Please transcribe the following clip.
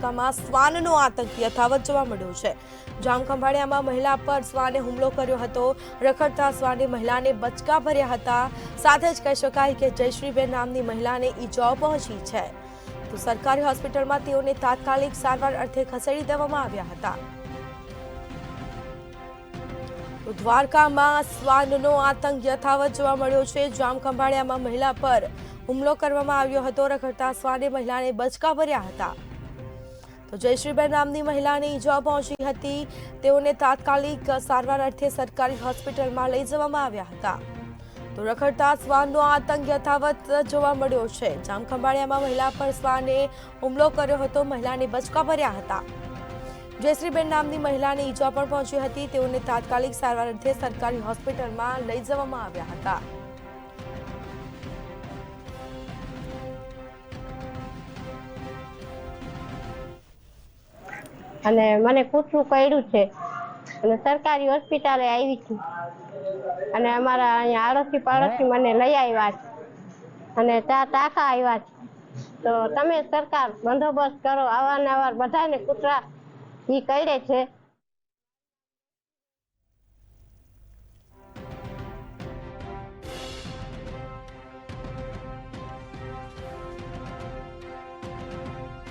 તાલુકામાં શ્વાનનો આતંક યથાવત જોવા મળ્યો છે। જામખંભાળિયામાં મહિલા પર શ્વાને હુમલો કર્યો હતો। રખડતા શ્વાને મહિલાને બચકા ભર્યા હતા। સાથે જ કહી શકાય કે જયશ્રીબેન નામની મહિલાને ઈજાઓ પહોંચી છે। તો સરકારી હોસ્પિટલમાં તેઓને તાત્કાલિક સારવાર અર્થે ખસેડી દેવામાં આવ્યા હતા। તો દ્વારકામાં શ્વાનનો આતંક યથાવત જોવા મળ્યો છે। જામખંભાળિયામાં મહિલા પર હુમલો કરવામાં આવ્યો હતો। રખડતા શ્વાને મહિલાને બચકા ભર્યા હતા। તો જયશ્રીબેન નામની મહિલાને ઈજાઓ પહોંચી હતી। તેઓને તાત્કાલિક સારવાર અર્થે સરકારી હોસ્પિટલમાં લઈ જવામાં આવ્યા હતા। તો રખડતા શ્વાનનો આતંક યથાવત જોવા મળ્યો છે। જામખંભાળિયામાં મહિલા પર શ્વાને હુમલો કર્યો હતો। મહિલાને બચકા ભર્યા હતા। જયશ્રીબેન નામની મહિલાને ઈજા પણ પહોંચી હતી। તેઓને તાત્કાલિક સારવાર અર્થે સરકારી હોસ્પિટલમાં લઈ જવામાં આવ્યા હતા। અને મને કૂતરું કર્યું છે અને સરકારી હોસ્પિટલે આવી છું અને અમારા અહીંયા આડોશી પાડોશી મને લઈ આવ્યા છે અને ત્યાં ટાંકા આવ્યા છે। તો તમે સરકાર બંદોબસ્ત કરો, અવારનવાર બધાને કૂતરા એ કરે છે